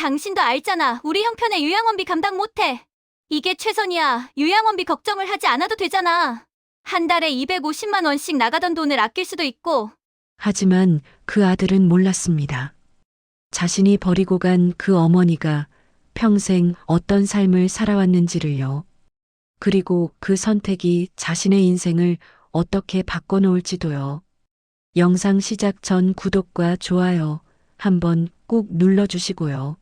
당신도 알잖아. 우리 형편에 요양원비 감당 못해. 이게 최선이야. 요양원비 걱정을 하지 않아도 되잖아. 한 달에 250만 원씩 나가던 돈을 아낄 수도 있고. 하지만 그 아들은 몰랐습니다. 자신이 버리고 간 그 어머니가 평생 어떤 삶을 살아왔는지를요. 그리고 그 선택이 자신의 인생을 어떻게 바꿔놓을지도요. 영상 시작 전 구독과 좋아요 한번 꼭 눌러주시고요.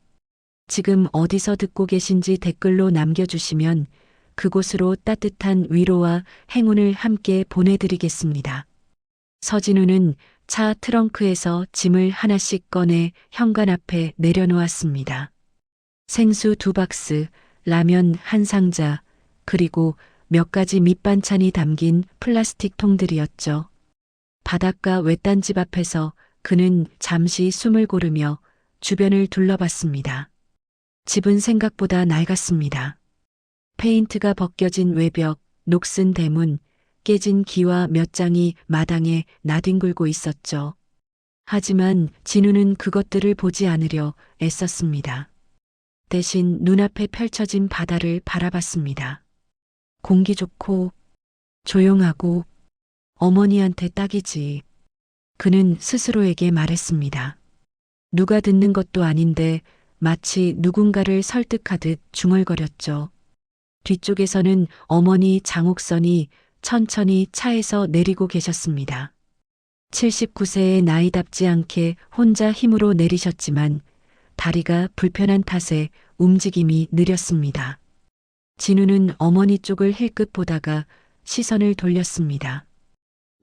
지금 어디서 듣고 계신지 댓글로 남겨주시면 그곳으로 따뜻한 위로와 행운을 함께 보내드리겠습니다. 서진우는 차 트렁크에서 짐을 하나씩 꺼내 현관 앞에 내려놓았습니다. 생수 2박스, 라면 한 상자, 그리고 몇 가지 밑반찬이 담긴 플라스틱 통들이었죠. 바닷가 외딴 집 앞에서 그는 잠시 숨을 고르며 주변을 둘러봤습니다. 집은 생각보다 낡았습니다. 페인트가 벗겨진 외벽, 녹슨 대문, 깨진 기와 몇 장이 마당에 나뒹굴고 있었죠. 하지만 진우는 그것들을 보지 않으려 애썼습니다. 대신 눈앞에 펼쳐진 바다를 바라봤습니다. 공기 좋고 조용하고 어머니한테 딱이지. 그는 스스로에게 말했습니다. 누가 듣는 것도 아닌데 마치 누군가를 설득하듯 중얼거렸죠. 뒤쪽에서는 어머니 장옥선이 천천히 차에서 내리고 계셨습니다. 79세의 나이답지 않게 혼자 힘으로 내리셨지만 다리가 불편한 탓에 움직임이 느렸습니다. 진우는 어머니 쪽을 힐끗 보다가 시선을 돌렸습니다.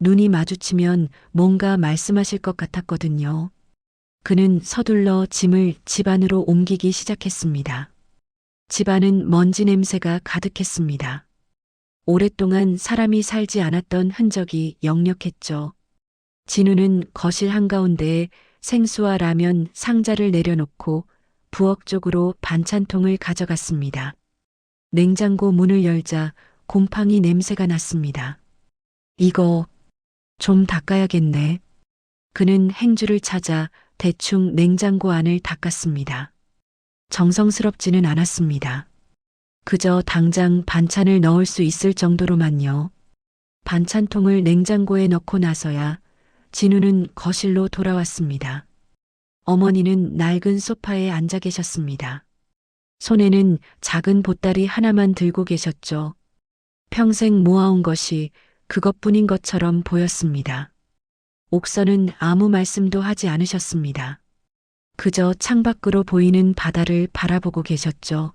눈이 마주치면 뭔가 말씀하실 것 같았거든요. 그는 서둘러 짐을 집 안으로 옮기기 시작했습니다. 집 안은 먼지 냄새가 가득했습니다. 오랫동안 사람이 살지 않았던 흔적이 역력했죠. 진우는 거실 한가운데에 생수와 라면 상자를 내려놓고 부엌 쪽으로 반찬통을 가져갔습니다. 냉장고 문을 열자 곰팡이 냄새가 났습니다. 이거 좀 닦아야겠네. 그는 행주를 찾아 대충 냉장고 안을 닦았습니다. 정성스럽지는 않았습니다. 그저 당장 반찬을 넣을 수 있을 정도로만요. 반찬통을 냉장고에 넣고 나서야 진우는 거실로 돌아왔습니다. 어머니는 낡은 소파에 앉아 계셨습니다. 손에는 작은 보따리 하나만 들고 계셨죠. 평생 모아온 것이 그것뿐인 것처럼 보였습니다. 옥선은 아무 말씀도 하지 않으셨습니다. 그저 창밖으로 보이는 바다를 바라보고 계셨죠.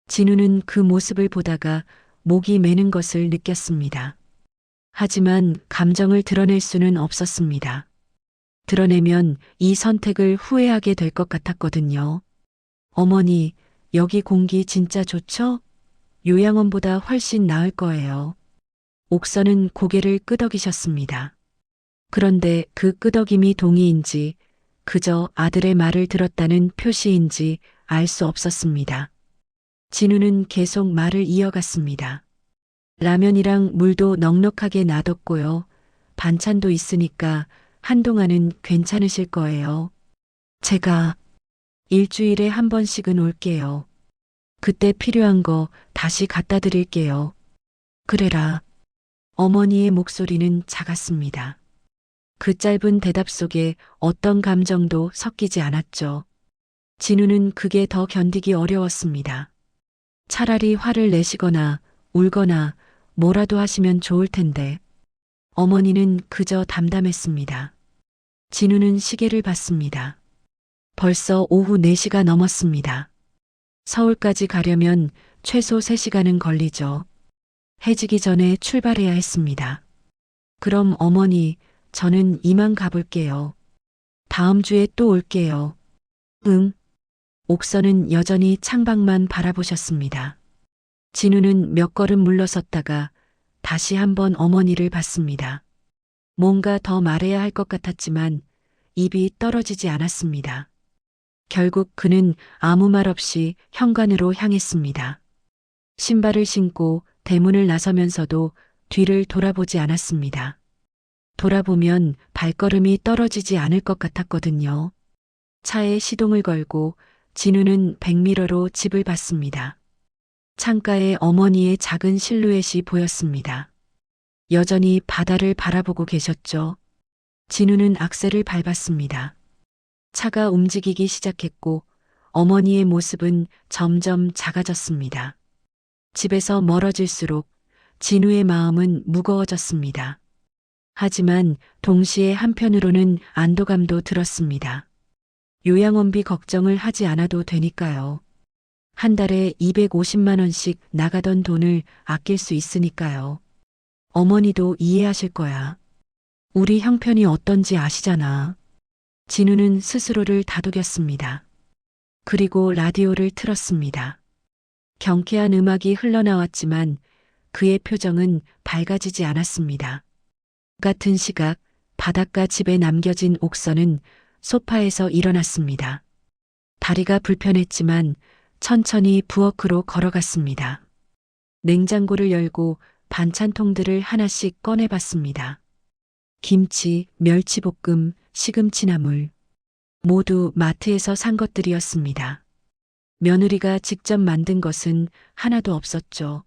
진우는 그 모습을 보다가 목이 메는 것을 느꼈습니다. 하지만 감정을 드러낼 수는 없었습니다. 드러내면 이 선택을 후회하게 될 것 같았거든요. 어머니, 여기 공기 진짜 좋죠? 요양원보다 훨씬 나을 거예요. 옥선은 고개를 끄덕이셨습니다. 그런데 그 끄덕임이 동의인지 그저 아들의 말을 들었다는 표시인지 알 수 없었습니다. 진우는 계속 말을 이어갔습니다. 라면이랑 물도 넉넉하게 놔뒀고요. 반찬도 있으니까 한동안은 괜찮으실 거예요. 제가 일주일에 한 번씩은 올게요. 그때 필요한 거 다시 갖다 드릴게요. 그래라. 어머니의 목소리는 작았습니다. 그 짧은 대답 속에 어떤 감정도 섞이지 않았죠. 진우는 그게 더 견디기 어려웠습니다. 차라리 화를 내시거나 울거나 뭐라도 하시면 좋을 텐데. 어머니는 그저 담담했습니다. 진우는 시계를 봤습니다. 벌써 오후 4시가 넘었습니다. 서울까지 가려면 최소 3시간은 걸리죠. 해지기 전에 출발해야 했습니다. 그럼 어머니, 저는 이만 가볼게요. 다음 주에 또 올게요. 응. 옥선은 여전히 창밖만 바라보셨습니다. 진우는 몇 걸음 물러섰다가 다시 한번 어머니를 봤습니다. 뭔가 더 말해야 할 것 같았지만 입이 떨어지지 않았습니다. 결국 그는 아무 말 없이 현관으로 향했습니다. 신발을 신고 대문을 나서면서도 뒤를 돌아보지 않았습니다. 돌아보면 발걸음이 떨어지지 않을 것 같았거든요. 차에 시동을 걸고 진우는 백미러로 집을 봤습니다. 창가에 어머니의 작은 실루엣이 보였습니다. 여전히 바다를 바라보고 계셨죠. 진우는 악셀을 밟았습니다. 차가 움직이기 시작했고 어머니의 모습은 점점 작아졌습니다. 집에서 멀어질수록 진우의 마음은 무거워졌습니다. 하지만 동시에 한편으로는 안도감도 들었습니다. 요양원비 걱정을 하지 않아도 되니까요. 한 달에 250만 원씩 나가던 돈을 아낄 수 있으니까요. 어머니도 이해하실 거야. 우리 형편이 어떤지 아시잖아. 진우는 스스로를 다독였습니다. 그리고 라디오를 틀었습니다. 경쾌한 음악이 흘러나왔지만 그의 표정은 밝아지지 않았습니다. 같은 시각 바닷가 집에 남겨진 옥선은 소파에서 일어났습니다. 다리가 불편했지만 천천히 부엌으로 걸어갔습니다. 냉장고를 열고 반찬통들을 하나씩 꺼내봤습니다. 김치, 멸치볶음, 시금치나물. 모두 마트에서 산 것들이었습니다. 며느리가 직접 만든 것은 하나도 없었죠.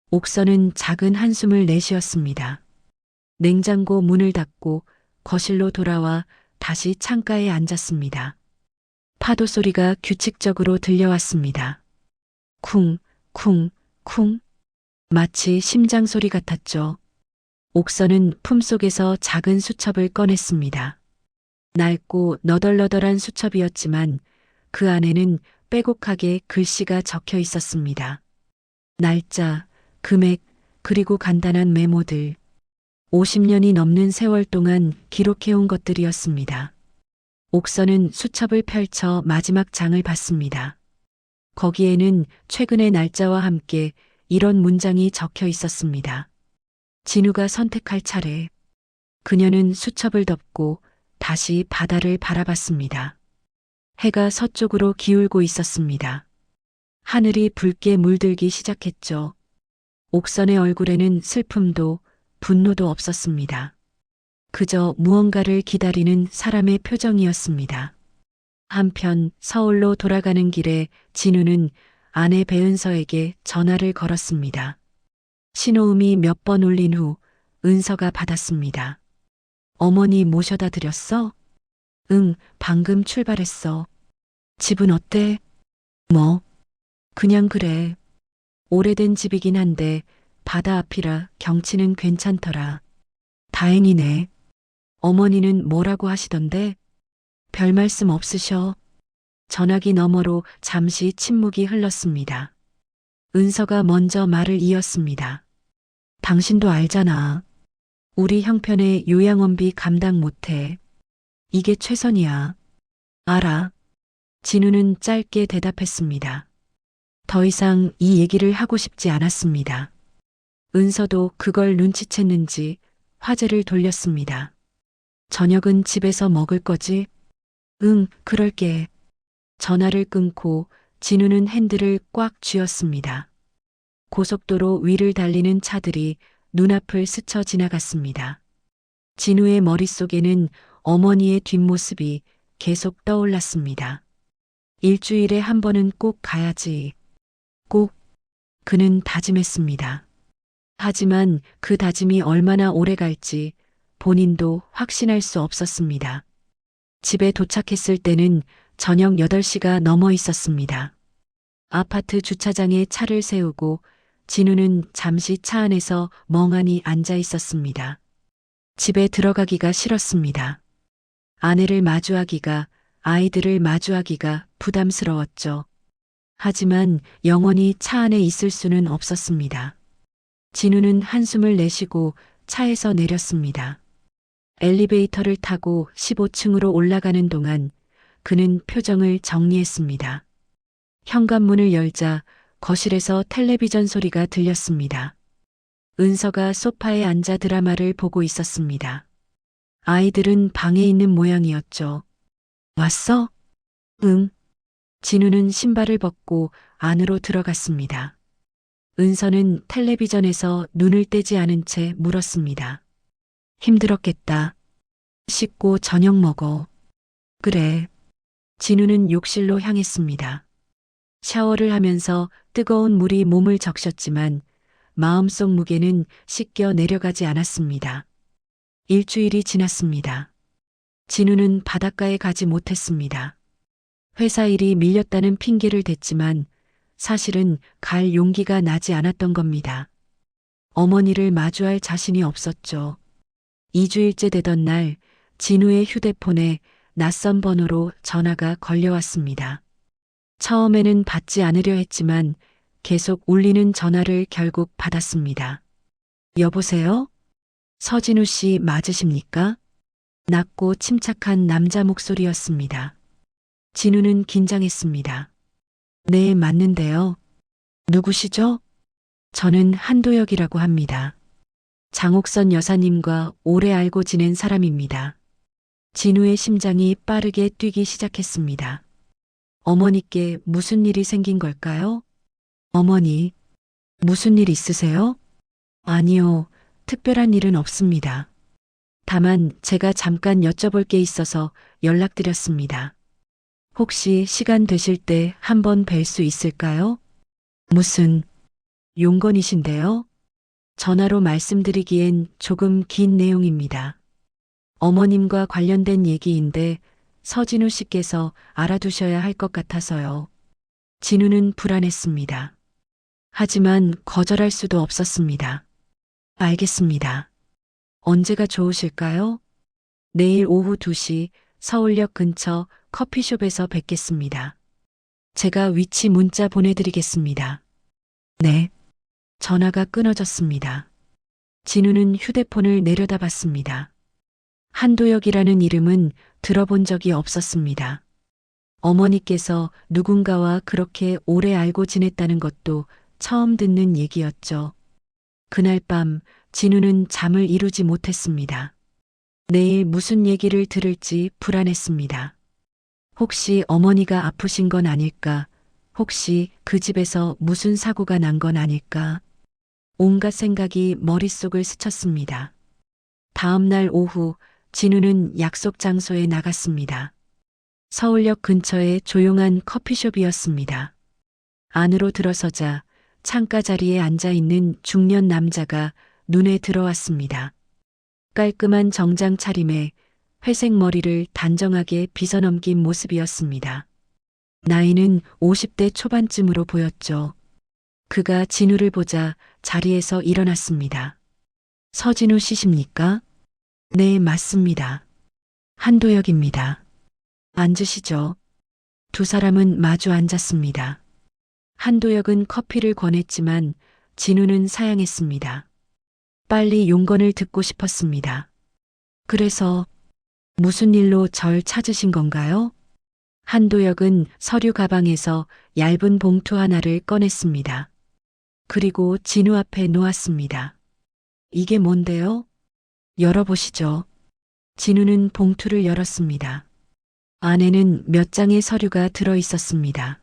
옥선은 작은 한숨을 내쉬었습니다. 냉장고 문을 닫고 거실로 돌아와 다시 창가에 앉았습니다. 파도 소리가 규칙적으로 들려왔습니다. 쿵, 쿵, 쿵. 마치 심장 소리 같았죠. 옥선은 품속에서 작은 수첩을 꺼냈습니다. 낡고 너덜너덜한 수첩이었지만 그 안에는 빼곡하게 글씨가 적혀 있었습니다. 날짜, 금액, 그리고 간단한 메모들. 50년이 넘는 세월 동안 기록해온 것들이었습니다. 옥선은 수첩을 펼쳐 마지막 장을 봤습니다. 거기에는 최근의 날짜와 함께 이런 문장이 적혀 있었습니다. 진우가 선택할 차례. 그녀는 수첩을 덮고 다시 바다를 바라봤습니다. 해가 서쪽으로 기울고 있었습니다. 하늘이 붉게 물들기 시작했죠. 옥선의 얼굴에는 슬픔도 분노도 없었습니다. 그저 무언가를 기다리는 사람의 표정이었습니다. 한편 서울로 돌아가는 길에 진우는 아내 배은서에게 전화를 걸었습니다. 신호음이 몇 번 울린 후 은서가 받았습니다. 어머니 모셔다 드렸어? 응, 방금 출발했어. 집은 어때? 뭐? 그냥 그래. 오래된 집이긴 한데 바다 앞이라 경치는 괜찮더라. 다행이네. 어머니는 뭐라고 하시던데? 별 말씀 없으셔. 전화기 너머로 잠시 침묵이 흘렀습니다. 은서가 먼저 말을 이었습니다. 당신도 알잖아. 우리 형편의 요양원비 감당 못해. 이게 최선이야. 알아. 진우는 짧게 대답했습니다. 더 이상 이 얘기를 하고 싶지 않았습니다. 은서도 그걸 눈치챘는지 화제를 돌렸습니다. 저녁은 집에서 먹을 거지? 응, 그럴게. 전화를 끊고 진우는 핸들을 꽉 쥐었습니다. 고속도로 위를 달리는 차들이 눈앞을 스쳐 지나갔습니다. 진우의 머릿속에는 어머니의 뒷모습이 계속 떠올랐습니다. 일주일에 한 번은 꼭 가야지. 꼭. 그는 다짐했습니다. 하지만 그 다짐이 얼마나 오래 갈지 본인도 확신할 수 없었습니다. 집에 도착했을 때는 저녁 8시가 넘어 있었습니다. 아파트 주차장에 차를 세우고 진우는 잠시 차 안에서 멍하니 앉아 있었습니다. 집에 들어가기가 싫었습니다. 아내를 마주하기가, 아이들을 마주하기가 부담스러웠죠. 하지만 영원히 차 안에 있을 수는 없었습니다. 진우는 한숨을 내쉬고 차에서 내렸습니다. 엘리베이터를 타고 15층으로 올라가는 동안 그는 표정을 정리했습니다. 현관문을 열자 거실에서 텔레비전 소리가 들렸습니다. 은서가 소파에 앉아 드라마를 보고 있었습니다. 아이들은 방에 있는 모양이었죠. 왔어? 응. 진우는 신발을 벗고 안으로 들어갔습니다. 은서는 텔레비전에서 눈을 떼지 않은 채 물었습니다. 힘들었겠다. 씻고 저녁 먹어. 그래. 진우는 욕실로 향했습니다. 샤워를 하면서 뜨거운 물이 몸을 적셨지만 마음속 무게는 씻겨 내려가지 않았습니다. 일주일이 지났습니다. 진우는 바닷가에 가지 못했습니다. 회사 일이 밀렸다는 핑계를 댔지만 사실은 갈 용기가 나지 않았던 겁니다. 어머니를 마주할 자신이 없었죠. 2주일째 되던 날 진우의 휴대폰에 낯선 번호로 전화가 걸려왔습니다. 처음에는 받지 않으려 했지만 계속 울리는 전화를 결국 받았습니다. 여보세요? 서진우 씨 맞으십니까? 낮고 침착한 남자 목소리였습니다. 진우는 긴장했습니다. 네, 맞는데요. 누구시죠? 저는 한도혁이라고 합니다. 장옥선 여사님과 오래 알고 지낸 사람입니다. 진우의 심장이 빠르게 뛰기 시작했습니다. 어머니께 무슨 일이 생긴 걸까요? 어머니, 무슨 일 있으세요? 아니요, 특별한 일은 없습니다. 다만 제가 잠깐 여쭤볼 게 있어서 연락드렸습니다. 혹시 시간 되실 때 한번 뵐 수 있을까요? 무슨 용건이신데요? 전화로 말씀드리기엔 조금 긴 내용입니다. 어머님과 관련된 얘기인데 서진우 씨께서 알아두셔야 할 것 같아서요. 진우는 불안했습니다. 하지만 거절할 수도 없었습니다. 알겠습니다. 언제가 좋으실까요? 내일 오후 2시 서울역 근처 커피숍에서 뵙겠습니다. 제가 위치 문자 보내드리겠습니다. 네. 전화가 끊어졌습니다. 진우는 휴대폰을 내려다봤습니다. 한도혁이라는 이름은 들어본 적이 없었습니다. 어머니께서 누군가와 그렇게 오래 알고 지냈다는 것도 처음 듣는 얘기였죠. 그날 밤 진우는 잠을 이루지 못했습니다. 내일 무슨 얘기를 들을지 불안했습니다. 혹시 어머니가 아프신 건 아닐까? 혹시 그 집에서 무슨 사고가 난 건 아닐까? 온갖 생각이 머릿속을 스쳤습니다. 다음 날 오후 진우는 약속 장소에 나갔습니다. 서울역 근처의 조용한 커피숍이었습니다. 안으로 들어서자 창가 자리에 앉아 있는 중년 남자가 눈에 들어왔습니다. 깔끔한 정장 차림에 회색 머리를 단정하게 빗어넘긴 모습이었습니다. 나이는 50대 초반쯤으로 보였죠. 그가 진우를 보자 자리에서 일어났습니다. 서진우 씨십니까? 네, 맞습니다. 한도혁입니다. 앉으시죠. 두 사람은 마주 앉았습니다. 한도혁은 커피를 권했지만 진우는 사양했습니다. 빨리 용건을 듣고 싶었습니다. 그래서 무슨 일로 절 찾으신 건가요? 한도혁은 서류 가방에서 얇은 봉투 하나를 꺼냈습니다. 그리고 진우 앞에 놓았습니다. 이게 뭔데요? 열어보시죠. 진우는 봉투를 열었습니다. 안에는 몇 장의 서류가 들어 있었습니다.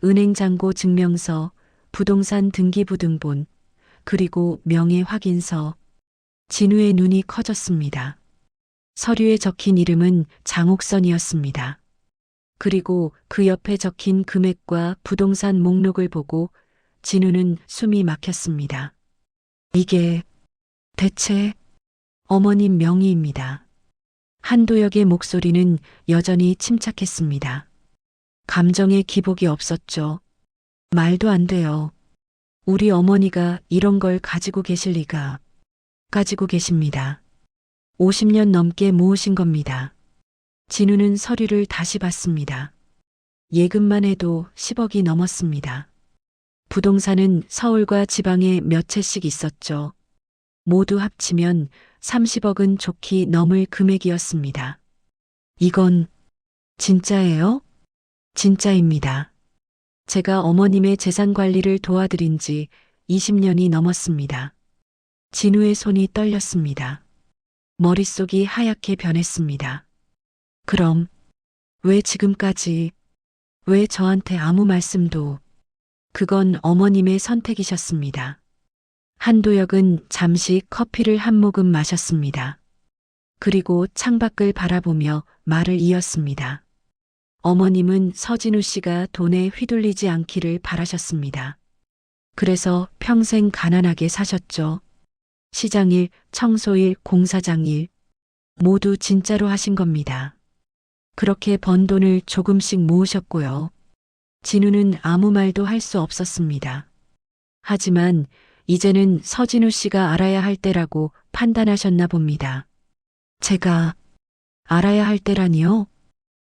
은행 잔고 증명서, 부동산 등기부등본, 그리고 명예 확인서. 진우의 눈이 커졌습니다. 서류에 적힌 이름은 장옥선이었습니다. 그리고 그 옆에 적힌 금액과 부동산 목록을 보고 진우는 숨이 막혔습니다. 이게 대체 어머님 명의입니다. 한도혁의 목소리는 여전히 침착했습니다. 감정의 기복이 없었죠. 말도 안 돼요. 우리 어머니가 이런 걸 가지고 계실 리가. 가지고 계십니다. 50년 넘게 모으신 겁니다. 진우는 서류를 다시 봤습니다. 예금만 해도 10억이 넘었습니다. 부동산은 서울과 지방에 몇 채씩 있었죠. 모두 합치면 30억은 좋게 넘을 금액이었습니다. 이건 진짜예요? 진짜입니다. 제가 어머님의 재산 관리를 도와드린 지 20년이 넘었습니다. 진우의 손이 떨렸습니다. 머릿속이 하얗게 변했습니다. 그럼 왜 지금까지, 왜 저한테 아무 말씀도? 그건 어머님의 선택이셨습니다. 한도혁은 잠시 커피를 한 모금 마셨습니다. 그리고 창밖을 바라보며 말을 이었습니다. 어머님은 서진우 씨가 돈에 휘둘리지 않기를 바라셨습니다. 그래서 평생 가난하게 사셨죠. 시장일, 청소일, 공사장일 모두 진짜로 하신 겁니다. 그렇게 번 돈을 조금씩 모으셨고요. 진우는 아무 말도 할 수 없었습니다. 하지만 이제는 서진우 씨가 알아야 할 때라고 판단하셨나 봅니다. 제가 알아야 할 때라니요?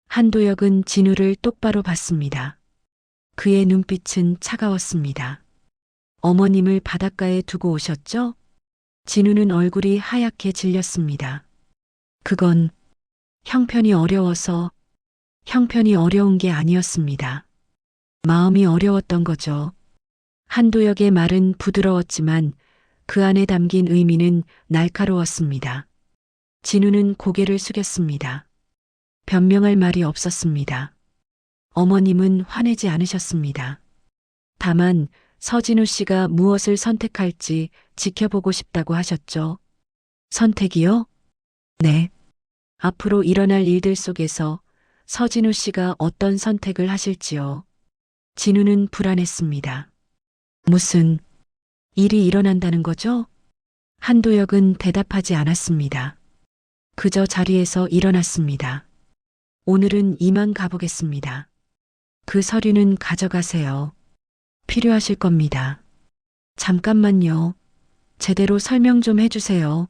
한도혁은 진우를 똑바로 봤습니다. 그의 눈빛은 차가웠습니다. 어머님을 바닷가에 두고 오셨죠? 진우는 얼굴이 하얗게 질렸습니다. 그건 형편이 어려워서 형편이 어려운 게 아니었습니다. 마음이 어려웠던 거죠. 한도혁의 말은 부드러웠지만 그 안에 담긴 의미는 날카로웠습니다. 진우는 고개를 숙였습니다. 변명할 말이 없었습니다. 어머님은 화내지 않으셨습니다. 다만 서진우 씨가 무엇을 선택할지 지켜보고 싶다고 하셨죠. 선택이요? 네. 앞으로 일어날 일들 속에서 서진우 씨가 어떤 선택을 하실지요. 진우는 불안했습니다. 무슨 일이 일어난다는 거죠? 한도혁은 대답하지 않았습니다. 그저 자리에서 일어났습니다. 오늘은 이만 가보겠습니다. 그 서류는 가져가세요. 필요하실 겁니다. 잠깐만요. 제대로 설명 좀 해주세요.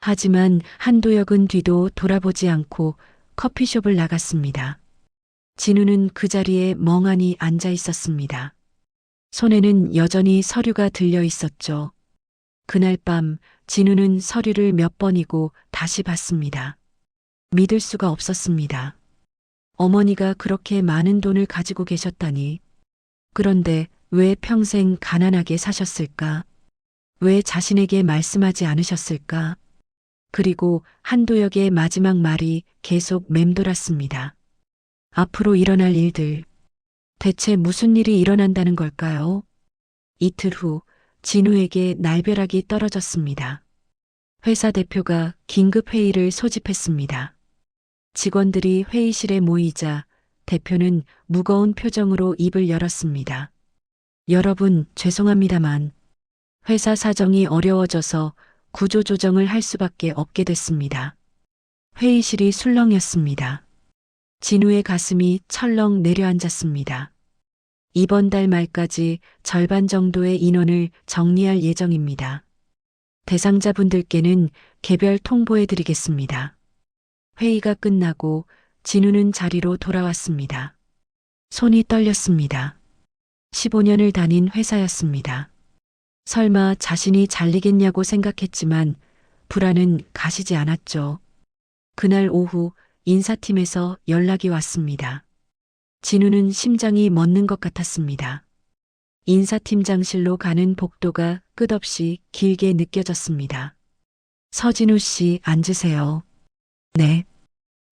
하지만 한도혁은 뒤도 돌아보지 않고 커피숍을 나갔습니다. 진우는 그 자리에 멍하니 앉아 있었습니다. 손에는 여전히 서류가 들려 있었죠. 그날 밤 진우는 서류를 몇 번이고 다시 봤습니다. 믿을 수가 없었습니다. 어머니가 그렇게 많은 돈을 가지고 계셨다니. 그런데 왜 평생 가난하게 사셨을까? 왜 자신에게 말씀하지 않으셨을까? 그리고 한도혁의 마지막 말이 계속 맴돌았습니다. 앞으로 일어날 일들. 대체 무슨 일이 일어난다는 걸까요? 이틀 후 진우에게 날벼락이 떨어졌습니다. 회사 대표가 긴급 회의를 소집했습니다. 직원들이 회의실에 모이자 대표는 무거운 표정으로 입을 열었습니다. 여러분, 죄송합니다만 회사 사정이 어려워져서 구조조정을 할 수밖에 없게 됐습니다. 회의실이 술렁였습니다. 진우의 가슴이 철렁 내려앉았습니다. 이번 달 말까지 절반 정도의 인원을 정리할 예정입니다. 대상자분들께는 개별 통보해드리겠습니다. 회의가 끝나고 진우는 자리로 돌아왔습니다. 손이 떨렸습니다. 15년을 다닌 회사였습니다. 설마 자신이 잘리겠냐고 생각했지만 불안은 가시지 않았죠. 그날 오후 인사팀에서 연락이 왔습니다. 진우는 심장이 멎는 것 같았습니다. 인사팀장실로 가는 복도가 끝없이 길게 느껴졌습니다. 서진우 씨, 앉으세요. 네.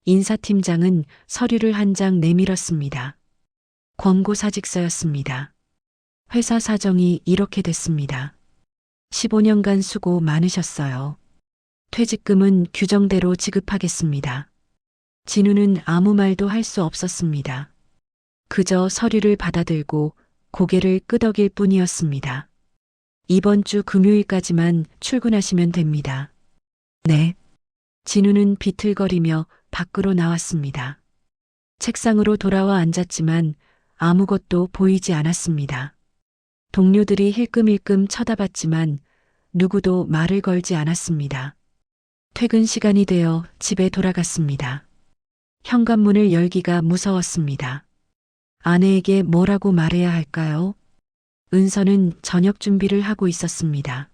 인사팀장은 서류를 한 장 내밀었습니다. 권고사직서였습니다. 회사 사정이 이렇게 됐습니다. 15년간 수고 많으셨어요. 퇴직금은 규정대로 지급하겠습니다. 진우는 아무 말도 할 수 없었습니다. 그저 서류를 받아들고 고개를 끄덕일 뿐이었습니다. 이번 주 금요일까지만 출근하시면 됩니다. 네. 진우는 비틀거리며 밖으로 나왔습니다. 책상으로 돌아와 앉았지만 아무것도 보이지 않았습니다. 동료들이 힐끔힐끔 쳐다봤지만 누구도 말을 걸지 않았습니다. 퇴근 시간이 되어 집에 돌아갔습니다. 현관문을 열기가 무서웠습니다. 아내에게 뭐라고 말해야 할까요? 은서는 저녁 준비를 하고 있었습니다.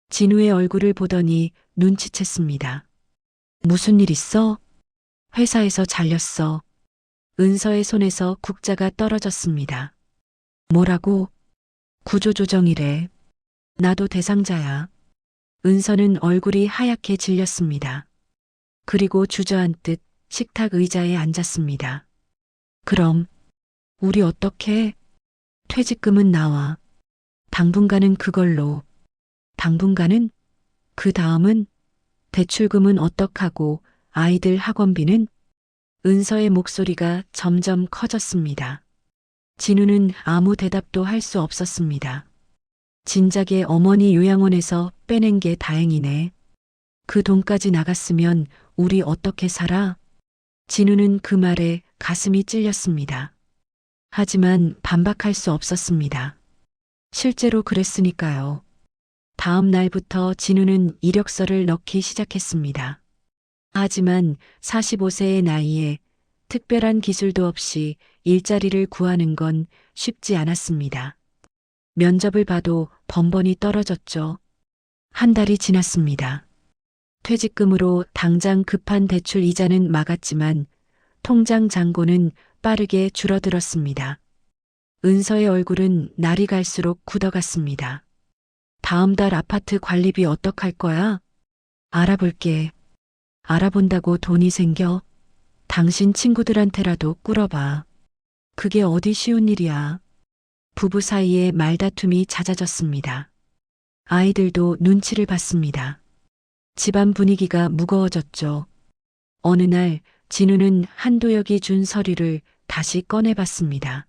진우의 얼굴을 보더니 눈치챘습니다. 무슨 일 있어? 회사에서 잘렸어. 은서의 손에서 국자가 떨어졌습니다. 뭐라고? 구조조정이래. 나도 대상자야. 은서는 얼굴이 하얗게 질렸습니다. 그리고 주저앉듯 식탁 의자에 앉았습니다. 그럼 우리 어떻게? 퇴직금은 나와. 당분간은 그걸로. 당분간은? 그 다음은? 대출금은 어떡하고 아이들 학원비는? 은서의 목소리가 점점 커졌습니다. 진우는 아무 대답도 할 수 없었습니다. 진작에 어머니 요양원에서 빼낸 게 다행이네. 그 돈까지 나갔으면 우리 어떻게 살아? 진우는 그 말에 가슴이 찔렸습니다. 하지만 반박할 수 없었습니다. 실제로 그랬으니까요. 다음 날부터 진우는 이력서를 넣기 시작했습니다. 하지만 45세의 나이에 특별한 기술도 없이 일자리를 구하는 건 쉽지 않았습니다. 면접을 봐도 번번이 떨어졌죠. 한 달이 지났습니다. 퇴직금으로 당장 급한 대출 이자는 막았지만 통장 잔고는 빠르게 줄어들었습니다. 은서의 얼굴은 날이 갈수록 굳어갔습니다. 다음 달 아파트 관리비 어떡할 거야? 알아볼게. 알아본다고 돈이 생겨? 당신 친구들한테라도 꿀어봐. 그게 어디 쉬운 일이야. 부부 사이에 말다툼이 잦아졌습니다. 아이들도 눈치를 봤습니다. 집안 분위기가 무거워졌죠. 어느 날 진우는 한도혁이 준 서류를 다시 꺼내봤습니다.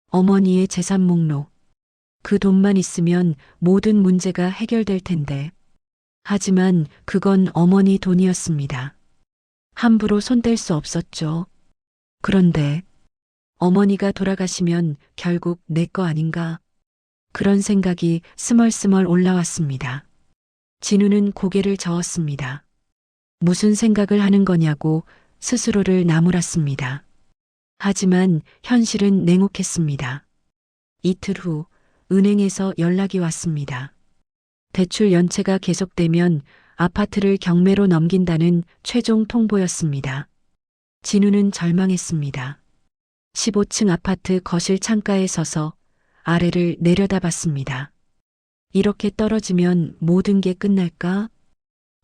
어머니의 재산 목록. 그 돈만 있으면 모든 문제가 해결될 텐데. 하지만 그건 어머니 돈이었습니다. 함부로 손댈 수 없었죠. 그런데 어머니가 돌아가시면 결국 내 거 아닌가? 그런 생각이 스멀스멀 올라왔습니다. 진우는 고개를 저었습니다. 무슨 생각을 하는 거냐고 스스로를 나무랐습니다. 하지만 현실은 냉혹했습니다. 이틀 후 은행에서 연락이 왔습니다. 대출 연체가 계속되면 아파트를 경매로 넘긴다는 최종 통보였습니다. 진우는 절망했습니다. 15층 아파트 거실 창가에 서서 아래를 내려다봤습니다. 이렇게 떨어지면 모든 게 끝날까?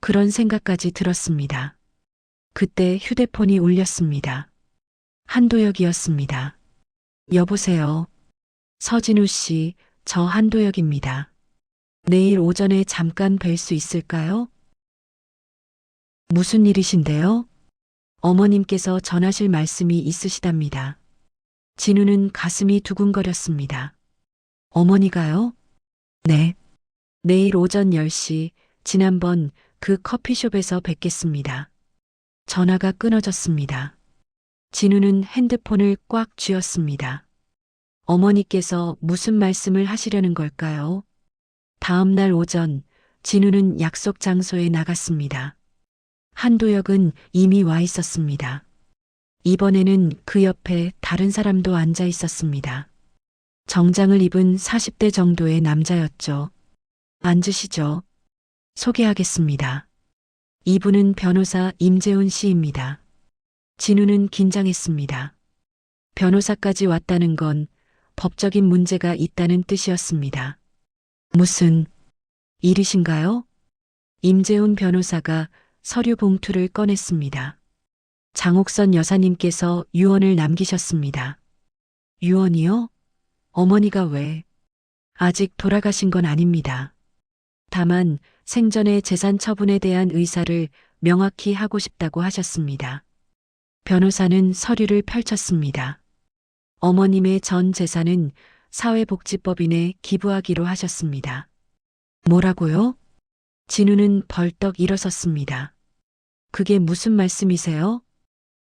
그런 생각까지 들었습니다. 그때 휴대폰이 울렸습니다. 한도혁이었습니다. 여보세요. 서진우 씨, 저 한도혁입니다. 내일 오전에 잠깐 뵐 수 있을까요? 무슨 일이신데요? 어머님께서 전하실 말씀이 있으시답니다. 진우는 가슴이 두근거렸습니다. 어머니가요? 네. 내일 오전 10시 지난번 그 커피숍에서 뵙겠습니다. 전화가 끊어졌습니다. 진우는 핸드폰을 꽉 쥐었습니다. 어머니께서 무슨 말씀을 하시려는 걸까요? 다음 날 오전 진우는 약속 장소에 나갔습니다. 한도혁은 이미 와 있었습니다. 이번에는 그 옆에 다른 사람도 앉아 있었습니다. 정장을 입은 40대 정도의 남자였죠. 앉으시죠. 소개하겠습니다. 이분은 변호사 임재훈 씨입니다. 진우는 긴장했습니다. 변호사까지 왔다는 건 법적인 문제가 있다는 뜻이었습니다. 무슨 일이신가요? 임재훈 변호사가 서류 봉투를 꺼냈습니다. 장옥선 여사님께서 유언을 남기셨습니다. 유언이요? 어머니가 왜? 아직 돌아가신 건 아닙니다. 다만 생전의 재산 처분에 대한 의사를 명확히 하고 싶다고 하셨습니다. 변호사는 서류를 펼쳤습니다. 어머님의 전 재산은 사회복지법인에 기부하기로 하셨습니다. 뭐라고요? 진우는 벌떡 일어섰습니다. 그게 무슨 말씀이세요?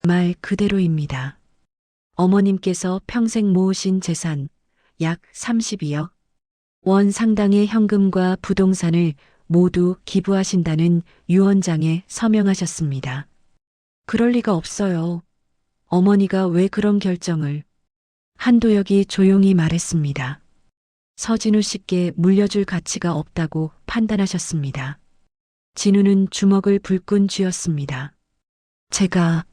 말 그대로입니다. 어머님께서 평생 모으신 재산 약 32억 원 상당의 현금과 부동산을 모두 기부하신다는 유언장에 서명하셨습니다. 그럴 리가 없어요. 어머니가 왜 그런 결정을? 한도혁이 조용히 말했습니다. 서진우 씨께 물려줄 가치가 없다고 판단하셨습니다. 진우는 주먹을 불끈 쥐었습니다. 제가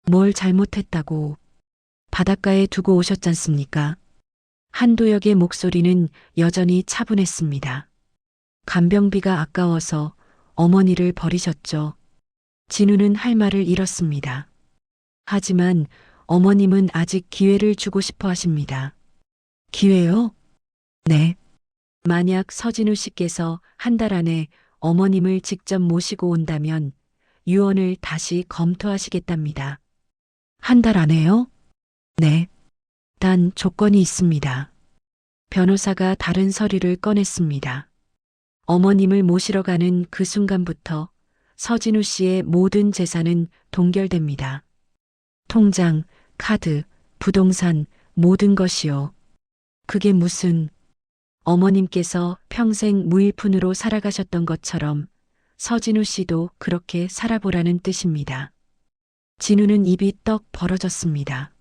뭘 잘못했다고 바닷가에 두고 오셨잖습니까? 한도혁의 목소리는 여전히 차분했습니다. 간병비가 아까워서 어머니를 버리셨죠. 진우는 할 말을 잃었습니다. 하지만 어머님은 아직 기회를 주고 싶어 하십니다. 기회요? 네. 만약 서진우 씨께서 한 달 안에 어머님을 직접 모시고 온다면 유언을 다시 검토하시겠답니다. 한 달 안에요? 네. 단 조건이 있습니다. 변호사가 다른 서류를 꺼냈습니다. 어머님을 모시러 가는 그 순간부터 서진우 씨의 모든 재산은 동결됩니다. 통장, 카드, 부동산, 모든 것이요. 그게 무슨 어머님께서 평생 무일푼으로 살아가셨던 것처럼 서진우 씨도 그렇게 살아보라는 뜻입니다. 진우는 입이 떡 벌어졌습니다.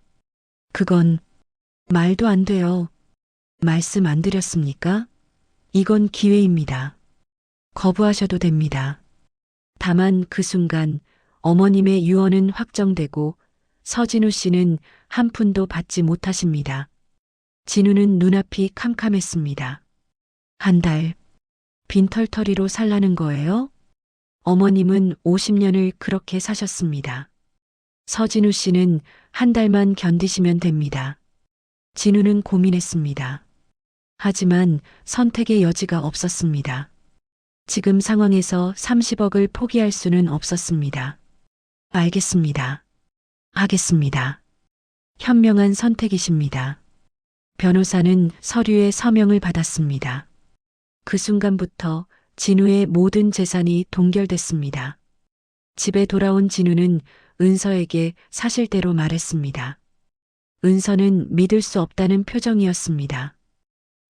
그건 말도 안 돼요. 말씀 안 드렸습니까? 이건 기회입니다. 거부하셔도 됩니다. 다만 그 순간 어머님의 유언은 확정되고 서진우 씨는 한 푼도 받지 못하십니다. 진우는 눈앞이 캄캄했습니다. 한 달, 빈털터리로 살라는 거예요? 어머님은 50년을 그렇게 사셨습니다. 서진우 씨는 한 달만 견디시면 됩니다. 진우는 고민했습니다. 하지만 선택의 여지가 없었습니다. 지금 상황에서 30억을 포기할 수는 없었습니다. 알겠습니다. 하겠습니다. 현명한 선택이십니다. 변호사는 서류에 서명을 받았습니다. 그 순간부터 진우의 모든 재산이 동결됐습니다. 집에 돌아온 진우는 은서에게 사실대로 말했습니다. 은서는 믿을 수 없다는 표정이었습니다.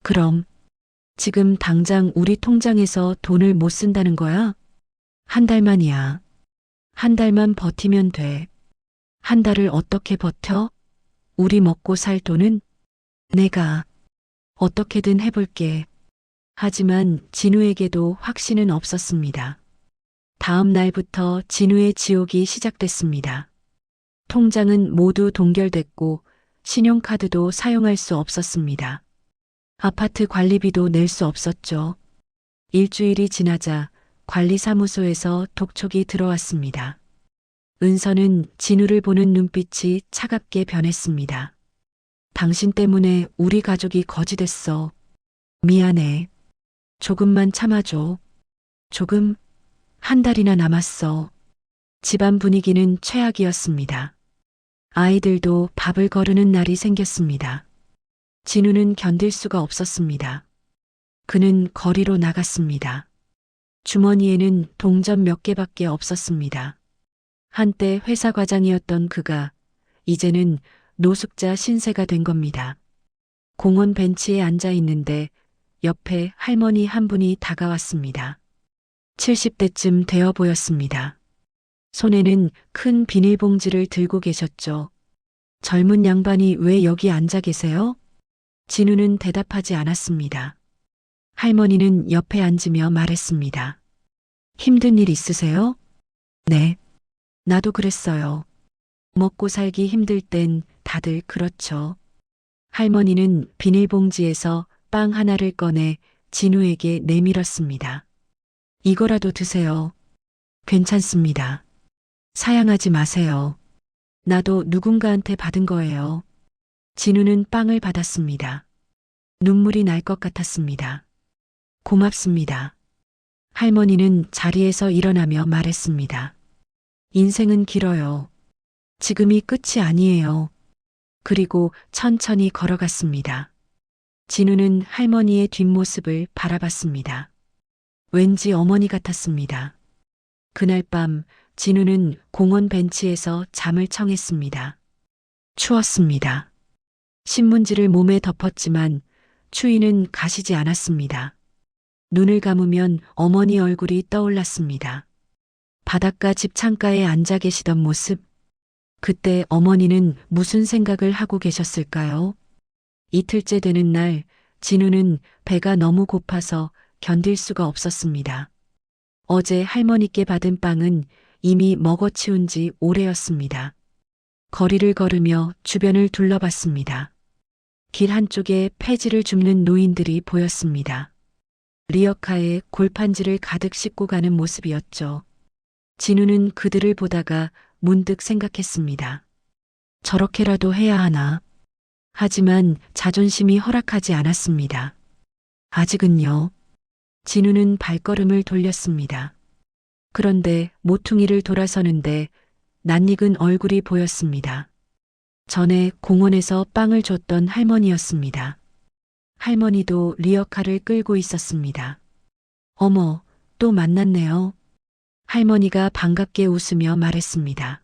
그럼 지금 당장 우리 통장에서 돈을 못 쓴다는 거야? 한 달만이야. 한 달만 버티면 돼. 한 달을 어떻게 버텨? 우리 먹고 살 돈은? 내가 어떻게든 해볼게. 하지만 진우에게도 확신은 없었습니다. 다음 날부터 진우의 지옥이 시작됐습니다. 통장은 모두 동결됐고 신용카드도 사용할 수 없었습니다. 아파트 관리비도 낼 수 없었죠. 일주일이 지나자 관리사무소에서 독촉이 들어왔습니다. 은서는 진우를 보는 눈빛이 차갑게 변했습니다. 당신 때문에 우리 가족이 거지 됐어. 미안해. 조금만 참아줘. 조금? 한 달이나 남았어. 집안 분위기는 최악이었습니다. 아이들도 밥을 거르는 날이 생겼습니다. 진우는 견딜 수가 없었습니다. 그는 거리로 나갔습니다. 주머니에는 동전 몇 개밖에 없었습니다. 한때 회사 과장이었던 그가 이제는 노숙자 신세가 된 겁니다. 공원 벤치에 앉아 있는데 옆에 할머니 한 분이 다가왔습니다. 70대쯤 되어 보였습니다. 손에는 큰 비닐봉지를 들고 계셨죠. 젊은 양반이 왜 여기 앉아 계세요? 진우는 대답하지 않았습니다. 할머니는 옆에 앉으며 말했습니다. 힘든 일 있으세요? 네. 나도 그랬어요. 먹고 살기 힘들 땐 다들 그렇죠. 할머니는 비닐봉지에서 빵 하나를 꺼내 진우에게 내밀었습니다. 이거라도 드세요. 괜찮습니다. 사양하지 마세요. 나도 누군가한테 받은 거예요. 진우는 빵을 받았습니다. 눈물이 날 것 같았습니다. 고맙습니다. 할머니는 자리에서 일어나며 말했습니다. 인생은 길어요. 지금이 끝이 아니에요. 그리고 천천히 걸어갔습니다. 진우는 할머니의 뒷모습을 바라봤습니다. 왠지 어머니 같았습니다. 그날 밤 진우는 공원 벤치에서 잠을 청했습니다. 추웠습니다. 신문지를 몸에 덮었지만 추위는 가시지 않았습니다. 눈을 감으면 어머니 얼굴이 떠올랐습니다. 바닷가 집 창가에 앉아 계시던 모습. 그때 어머니는 무슨 생각을 하고 계셨을까요? 이틀째 되는 날 진우는 배가 너무 고파서 견딜 수가 없었습니다. 어제 할머니께 받은 빵은 이미 먹어치운 지 오래였습니다. 거리를 걸으며 주변을 둘러봤습니다. 길 한쪽에 폐지를 줍는 노인들이 보였습니다. 리어카에 골판지를 가득 싣고 가는 모습이었죠. 진우는 그들을 보다가 문득 생각했습니다. 저렇게라도 해야 하나. 하지만 자존심이 허락하지 않았습니다. 아직은요. 진우는 발걸음을 돌렸습니다. 그런데 모퉁이를 돌아서는데 낯익은 얼굴이 보였습니다. 전에 공원에서 빵을 줬던 할머니였습니다. 할머니도 리어카를 끌고 있었습니다. 어머, 또 만났네요. 할머니가 반갑게 웃으며 말했습니다.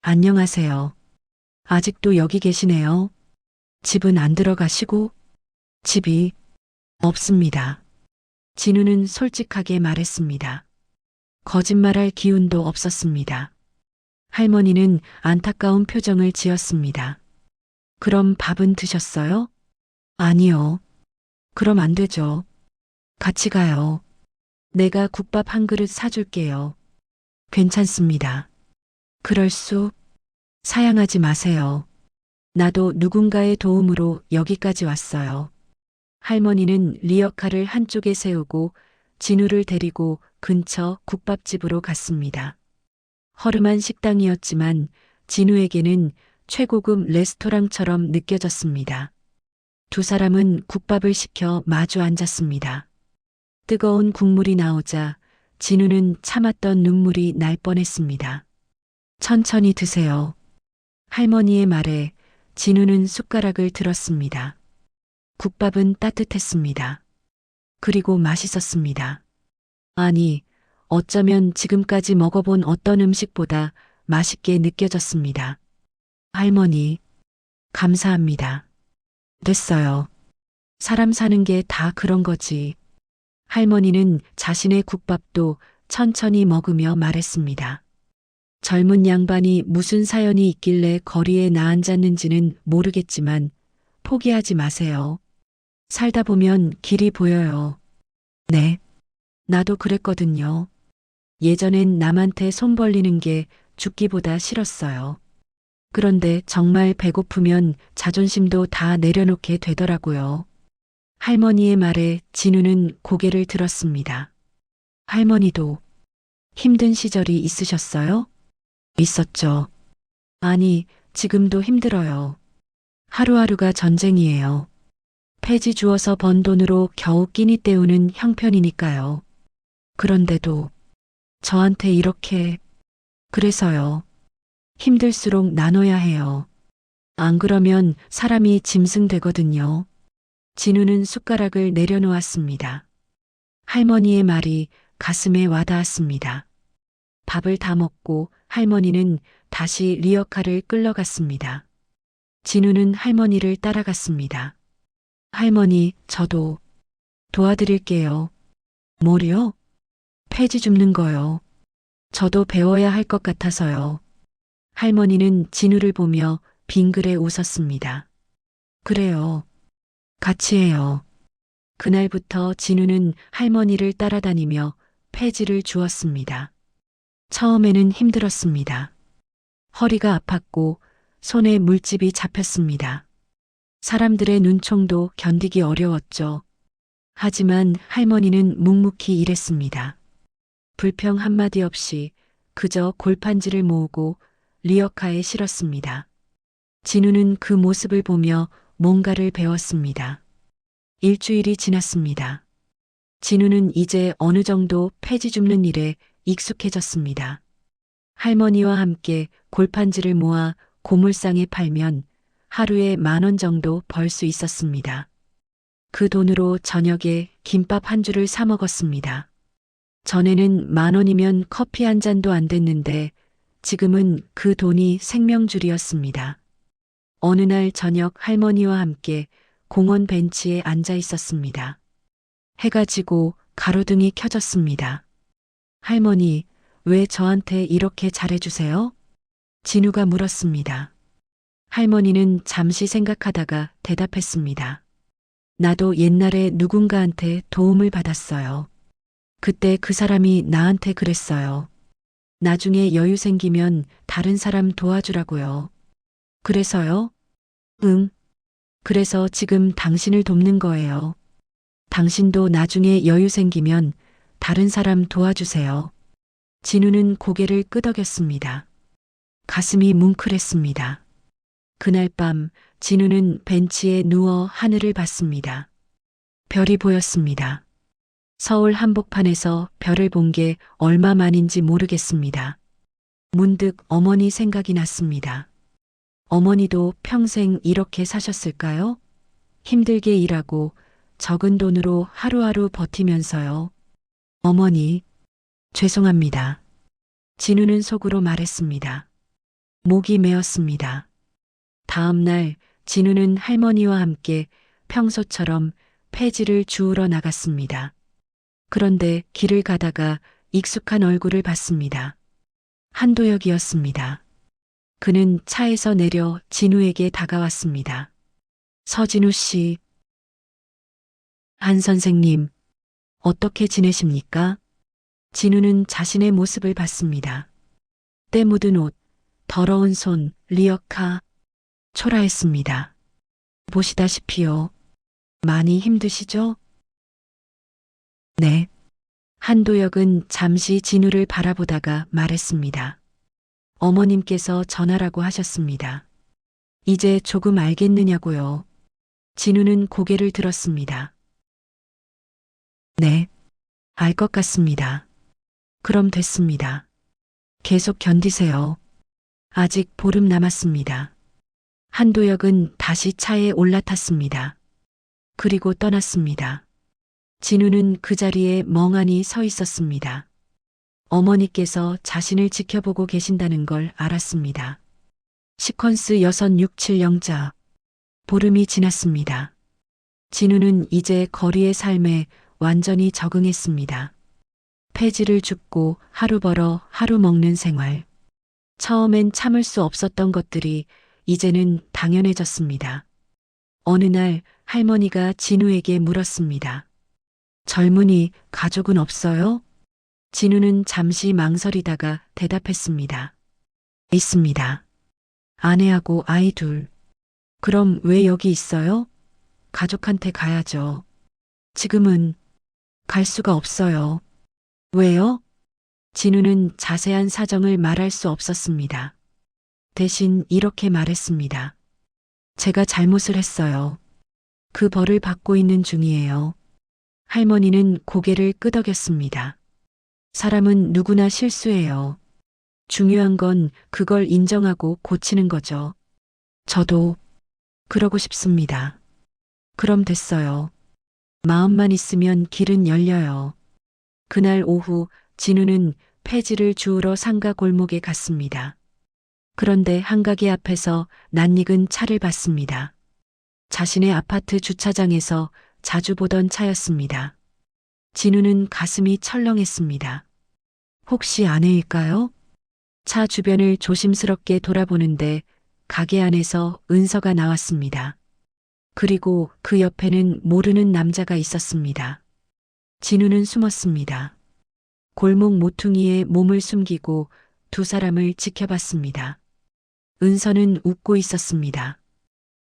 안녕하세요. 아직도 여기 계시네요. 집은 안 들어가시고? 집이 없습니다. 진우는 솔직하게 말했습니다. 거짓말할 기운도 없었습니다. 할머니는 안타까운 표정을 지었습니다. 그럼 밥은 드셨어요? 아니요. 그럼 안 되죠. 같이 가요. 내가 국밥 한 그릇 사줄게요. 괜찮습니다. 그럴 수? 사양하지 마세요. 나도 누군가의 도움으로 여기까지 왔어요. 할머니는 리어카를 한쪽에 세우고 진우를 데리고 근처 국밥집으로 갔습니다. 허름한 식당이었지만 진우에게는 최고급 레스토랑처럼 느껴졌습니다. 두 사람은 국밥을 시켜 마주 앉았습니다. 뜨거운 국물이 나오자 진우는 참았던 눈물이 날 뻔했습니다. 천천히 드세요. 할머니의 말에 진우는 숟가락을 들었습니다. 국밥은 따뜻했습니다. 그리고 맛있었습니다. 아니, 어쩌면 지금까지 먹어본 어떤 음식보다 맛있게 느껴졌습니다. 할머니, 감사합니다. 됐어요. 사람 사는 게 다 그런 거지. 할머니는 자신의 국밥도 천천히 먹으며 말했습니다. 젊은 양반이 무슨 사연이 있길래 거리에 나앉았는지는 모르겠지만 포기하지 마세요. 살다 보면 길이 보여요. 네. 나도 그랬거든요. 예전엔 남한테 손 벌리는 게 죽기보다 싫었어요. 그런데 정말 배고프면 자존심도 다 내려놓게 되더라고요. 할머니의 말에 진우는 고개를 들었습니다. 할머니도 힘든 시절이 있으셨어요? 있었죠. 아니, 지금도 힘들어요. 하루하루가 전쟁이에요. 폐지 주워서 번 돈으로 겨우 끼니 때우는 형편이니까요. 그런데도 저한테 이렇게, 그래서요. 힘들수록 나눠야 해요. 안 그러면 사람이 짐승되거든요. 진우는 숟가락을 내려놓았습니다. 할머니의 말이 가슴에 와닿았습니다. 밥을 다 먹고 할머니는 다시 리어카를 끌러갔습니다. 진우는 할머니를 따라갔습니다. 할머니, 저도 도와드릴게요. 뭐요? 폐지 줍는 거요. 저도 배워야 할 것 같아서요. 할머니는 진우를 보며 빙그레 웃었습니다. 그래요. 같이 해요. 그날부터 진우는 할머니를 따라다니며 폐지를 주었습니다. 처음에는 힘들었습니다. 허리가 아팠고 손에 물집이 잡혔습니다. 사람들의 눈총도 견디기 어려웠죠. 하지만 할머니는 묵묵히 일했습니다. 불평 한마디 없이 그저 골판지를 모으고 리어카에 실었습니다. 진우는 그 모습을 보며 뭔가를 배웠습니다. 일주일이 지났습니다. 진우는 이제 어느 정도 폐지 줍는 일에 익숙해졌습니다. 할머니와 함께 골판지를 모아 고물상에 팔면 하루에 10,000원 정도 벌 수 있었습니다. 그 돈으로 저녁에 김밥 한 줄을 사 먹었습니다. 전에는 10,000원이면 커피 한 잔도 안 됐는데 지금은 그 돈이 생명줄이었습니다. 어느 날 저녁 할머니와 함께 공원 벤치에 앉아 있었습니다. 해가 지고 가로등이 켜졌습니다. 할머니, 왜 저한테 이렇게 잘해주세요? 진우가 물었습니다. 할머니는 잠시 생각하다가 대답했습니다. 나도 옛날에 누군가한테 도움을 받았어요. 그때 그 사람이 나한테 그랬어요. 나중에 여유 생기면 다른 사람 도와주라고요. 그래서요? 응. 그래서 지금 당신을 돕는 거예요. 당신도 나중에 여유 생기면 다른 사람 도와주세요. 진우는 고개를 끄덕였습니다. 가슴이 뭉클했습니다. 그날 밤 진우는 벤치에 누워 하늘을 봤습니다. 별이 보였습니다. 서울 한복판에서 별을 본 게 얼마 만인지 모르겠습니다. 문득 어머니 생각이 났습니다. 어머니도 평생 이렇게 사셨을까요? 힘들게 일하고 적은 돈으로 하루하루 버티면서요. 어머니, 죄송합니다. 진우는 속으로 말했습니다. 목이 메었습니다. 다음 날 진우는 할머니와 함께 평소처럼 폐지를 주우러 나갔습니다. 그런데 길을 가다가 익숙한 얼굴을 봤습니다. 한도혁이었습니다. 그는 차에서 내려 진우에게 다가왔습니다. 서진우 씨, 한 선생님, 어떻게 지내십니까? 진우는 자신의 모습을 봤습니다. 때 묻은 옷, 더러운 손, 리어카, 초라했습니다. 보시다시피요. 많이 힘드시죠? 네. 한도혁은 잠시 진우를 바라보다가 말했습니다. 어머님께서 전화라고 하셨습니다. 이제 조금 알겠느냐고요. 진우는 고개를 들었습니다. 네. 알 것 같습니다. 그럼 됐습니다. 계속 견디세요. 아직 보름 남았습니다. 한도혁은 다시 차에 올라탔습니다. 그리고 떠났습니다. 진우는 그 자리에 멍하니 서 있었습니다. 어머니께서 자신을 지켜보고 계신다는 걸 알았습니다. 시퀀스 6670자. 보름이 지났습니다. 진우는 이제 거리의 삶에 완전히 적응했습니다. 폐지를 줍고 하루 벌어 하루 먹는 생활. 처음엔 참을 수 없었던 것들이 이제는 당연해졌습니다. 어느 날 할머니가 진우에게 물었습니다. 젊은이 가족은 없어요? 진우는 잠시 망설이다가 대답했습니다. 있습니다. 아내하고 아이 둘. 그럼 왜 여기 있어요? 가족한테 가야죠. 지금은 갈 수가 없어요. 왜요? 진우는 자세한 사정을 말할 수 없었습니다. 대신 이렇게 말했습니다. 제가 잘못을 했어요. 그 벌을 받고 있는 중이에요. 할머니는 고개를 끄덕였습니다. 사람은 누구나 실수해요. 중요한 건 그걸 인정하고 고치는 거죠. 저도 그러고 싶습니다. 그럼 됐어요. 마음만 있으면 길은 열려요. 그날 오후 진우는 폐지를 주우러 상가 골목에 갔습니다. 그런데 한 가게 앞에서 낯익은 차를 봤습니다. 자신의 아파트 주차장에서 자주 보던 차였습니다. 진우는 가슴이 철렁했습니다. 혹시 아내일까요? 차 주변을 조심스럽게 돌아보는데 가게 안에서 은서가 나왔습니다. 그리고 그 옆에는 모르는 남자가 있었습니다. 진우는 숨었습니다. 골목 모퉁이에 몸을 숨기고 두 사람을 지켜봤습니다. 은서는 웃고 있었습니다.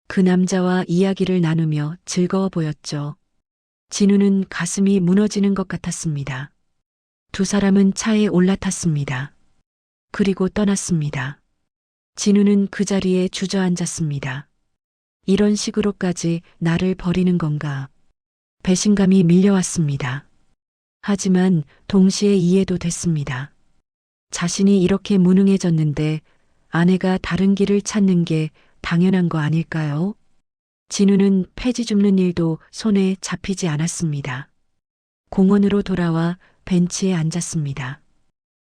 그 남자와 이야기를 나누며 즐거워 보였죠. 진우는 가슴이 무너지는 것 같았습니다. 두 사람은 차에 올라탔습니다. 그리고 떠났습니다. 진우는 그 자리에 주저앉았습니다. 이런 식으로까지 나를 버리는 건가? 배신감이 밀려왔습니다. 하지만 동시에 이해도 됐습니다. 자신이 이렇게 무능해졌는데 아내가 다른 길을 찾는 게 당연한 거 아닐까요? 진우는 폐지 줍는 일도 손에 잡히지 않았습니다. 공원으로 돌아와 벤치에 앉았습니다.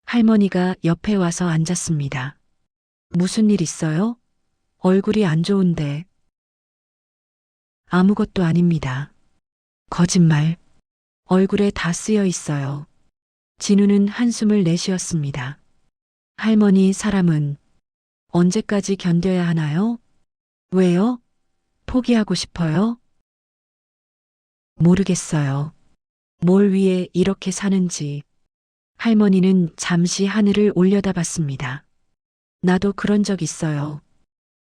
할머니가 옆에 와서 앉았습니다. 무슨 일 있어요? 얼굴이 안 좋은데. 아무것도 아닙니다. 거짓말. 얼굴에 다 쓰여 있어요. 진우는 한숨을 내쉬었습니다. 할머니 사람은 언제까지 견뎌야 하나요? 왜요? 포기하고 싶어요? 모르겠어요. 뭘 위해 이렇게 사는지. 할머니는 잠시 하늘을 올려다봤습니다. 나도 그런 적 있어요.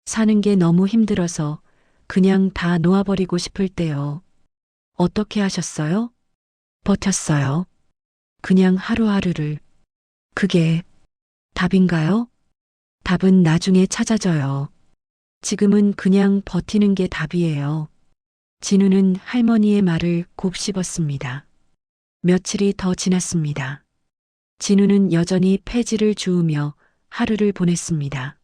사는 게 너무 힘들어서 그냥 다 놓아버리고 싶을 때요. 어떻게 하셨어요? 버텼어요. 그냥 하루하루를. 그게 답인가요? 답은 나중에 찾아져요. 지금은 그냥 버티는 게 답이에요. 진우는 할머니의 말을 곱씹었습니다. 며칠이 더 지났습니다. 진우는 여전히 폐지를 주우며 하루를 보냈습니다.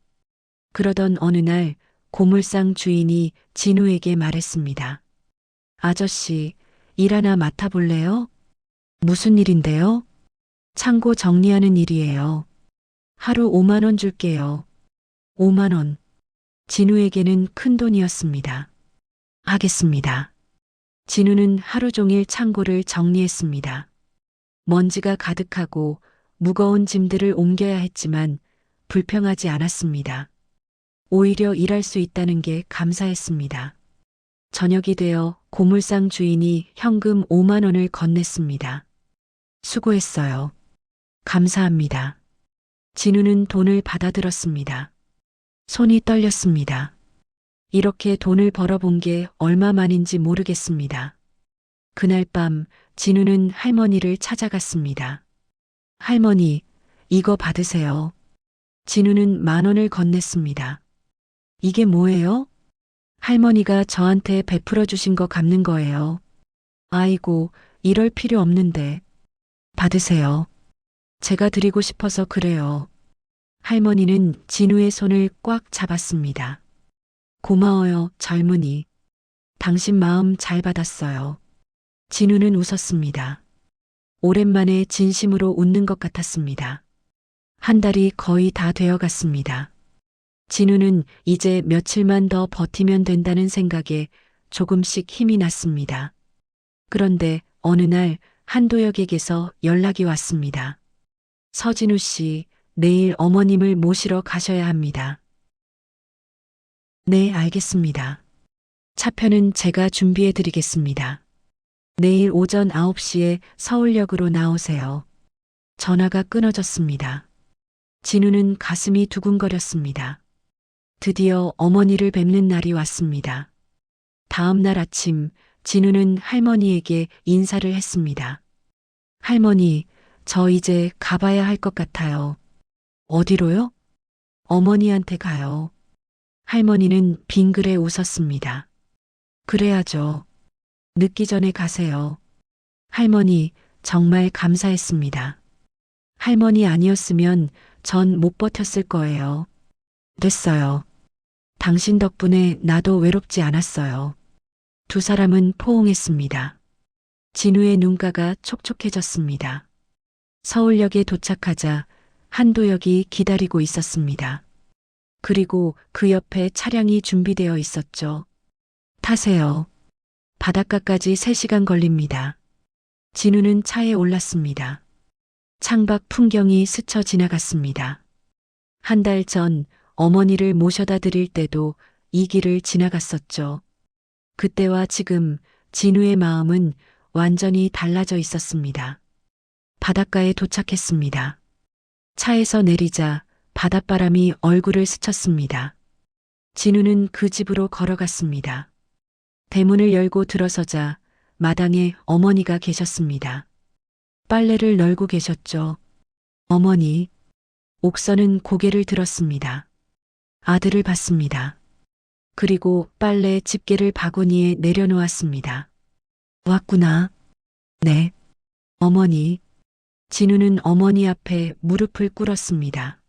그러던 어느 날 고물상 주인이 진우에게 말했습니다. 아저씨, 일 하나 맡아볼래요? 무슨 일인데요? 창고 정리하는 일이에요. 하루 5만 원 줄게요. 5만 원. 진우에게는 큰 돈이었습니다. 하겠습니다. 진우는 하루 종일 창고를 정리했습니다. 먼지가 가득하고 무거운 짐들을 옮겨야 했지만 불평하지 않았습니다. 오히려 일할 수 있다는 게 감사했습니다. 저녁이 되어 고물상 주인이 현금 5만 원을 건넸습니다. 수고했어요. 감사합니다. 진우는 돈을 받아들었습니다. 손이 떨렸습니다. 이렇게 돈을 벌어본 게 얼마만인지 모르겠습니다. 그날 밤 진우는 할머니를 찾아갔습니다. 할머니, 이거 받으세요. 진우는 10,000원을 건넸습니다. 이게 뭐예요? 할머니가 저한테 베풀어 주신 거 갚는 거예요. 아이고, 이럴 필요 없는데. 받으세요. 제가 드리고 싶어서 그래요. 할머니는 진우의 손을 꽉 잡았습니다. 고마워요, 젊은이. 당신 마음 잘 받았어요. 진우는 웃었습니다. 오랜만에 진심으로 웃는 것 같았습니다. 한 달이 거의 다 되어 갔습니다. 진우는 이제 며칠만 더 버티면 된다는 생각에 조금씩 힘이 났습니다. 그런데 어느 날 한도혁에게서 연락이 왔습니다. 서진우 씨, 내일 어머님을 모시러 가셔야 합니다. 네, 알겠습니다. 차표는 제가 준비해 드리겠습니다. 내일 오전 9시에 서울역으로 나오세요. 전화가 끊어졌습니다. 진우는 가슴이 두근거렸습니다. 드디어 어머니를 뵙는 날이 왔습니다. 다음 날 아침 진우는 할머니에게 인사를 했습니다. 할머니, 저 이제 가봐야 할 것 같아요. 어디로요? 어머니한테 가요. 할머니는 빙그레 웃었습니다. 그래야죠. 늦기 전에 가세요. 할머니, 정말 감사했습니다. 할머니 아니었으면 전 못 버텼을 거예요. 됐어요. 당신 덕분에 나도 외롭지 않았어요. 두 사람은 포옹했습니다. 진우의 눈가가 촉촉해졌습니다. 서울역에 도착하자 한도혁이 기다리고 있었습니다. 그리고 그 옆에 차량이 준비되어 있었죠. 타세요. 바닷가까지 3시간 걸립니다. 진우는 차에 올랐습니다. 창밖 풍경이 스쳐 지나갔습니다. 한 달 전 어머니를 모셔다 드릴 때도 이 길을 지나갔었죠. 그때와 지금 진우의 마음은 완전히 달라져 있었습니다. 바닷가에 도착했습니다. 차에서 내리자 바닷바람이 얼굴을 스쳤습니다. 진우는 그 집으로 걸어갔습니다. 대문을 열고 들어서자 마당에 어머니가 계셨습니다. 빨래를 널고 계셨죠. 어머니. 옥선은 고개를 들었습니다. 아들을 봤습니다. 그리고 빨래 집게를 바구니에 내려놓았습니다. 왔구나. 네. 어머니. 진우는 어머니 앞에 무릎을 꿇었습니다.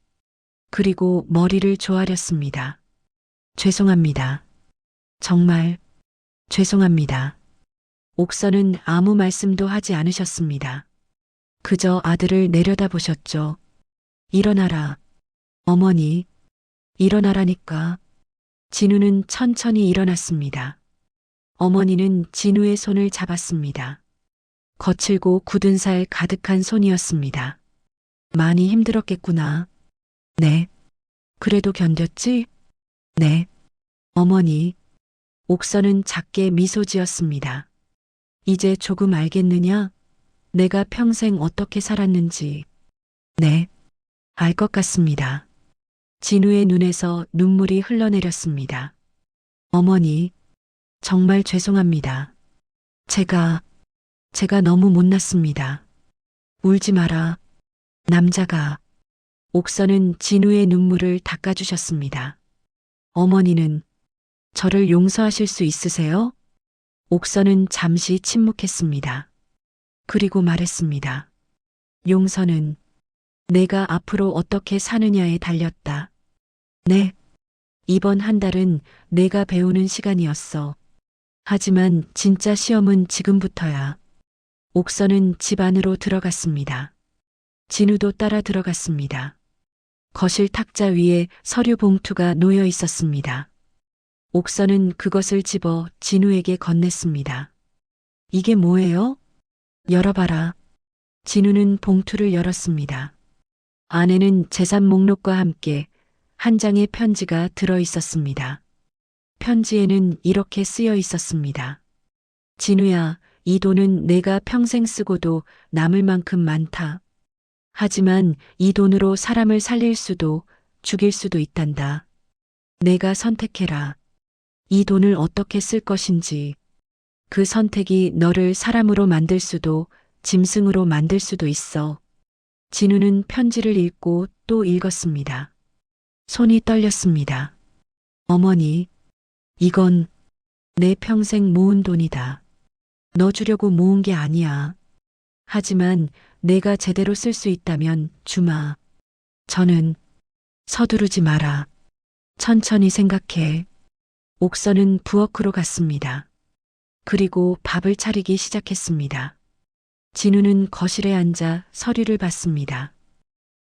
그리고 머리를 조아렸습니다. 죄송합니다. 정말 죄송합니다. 옥선은 아무 말씀도 하지 않으셨습니다. 그저 아들을 내려다보셨죠. 일어나라. 어머니. 일어나라니까. 진우는 천천히 일어났습니다. 어머니는 진우의 손을 잡았습니다. 거칠고 굳은 살 가득한 손이었습니다. 많이 힘들었겠구나. 네. 그래도 견뎠지? 네. 어머니. 옥선은 작게 미소 지었습니다. 이제 조금 알겠느냐? 내가 평생 어떻게 살았는지. 네. 알 것 같습니다. 진우의 눈에서 눈물이 흘러내렸습니다. 어머니, 정말 죄송합니다. 제가 너무 못났습니다. 울지 마라. 남자가. 옥선은 진우의 눈물을 닦아주셨습니다. 어머니는 저를 용서하실 수 있으세요? 옥선은 잠시 침묵했습니다. 그리고 말했습니다. 용서는 내가 앞으로 어떻게 사느냐에 달렸다. 네, 이번 한 달은 내가 배우는 시간이었어. 하지만 진짜 시험은 지금부터야. 옥선은 집 안으로 들어갔습니다. 진우도 따라 들어갔습니다. 거실 탁자 위에 서류 봉투가 놓여 있었습니다. 옥선은 그것을 집어 진우에게 건넸습니다. 이게 뭐예요? 열어봐라. 진우는 봉투를 열었습니다. 안에는 재산 목록과 함께 한 장의 편지가 들어 있었습니다. 편지에는 이렇게 쓰여 있었습니다. 진우야, 이 돈은 내가 평생 쓰고도 남을 만큼 많다. 하지만 이 돈으로 사람을 살릴 수도 죽일 수도 있단다. 내가 선택해라. 이 돈을 어떻게 쓸 것인지. 그 선택이 너를 사람으로 만들 수도 짐승으로 만들 수도 있어. 진우는 편지를 읽고 또 읽었습니다. 손이 떨렸습니다. 어머니, 이건 내 평생 모은 돈이다. 너 주려고 모은 게 아니야. 하지만 내가 제대로 쓸 수 있다면 주마. 저는 서두르지 마라. 천천히 생각해. 옥선은 부엌으로 갔습니다. 그리고 밥을 차리기 시작했습니다. 진우는 거실에 앉아 서류를 봤습니다.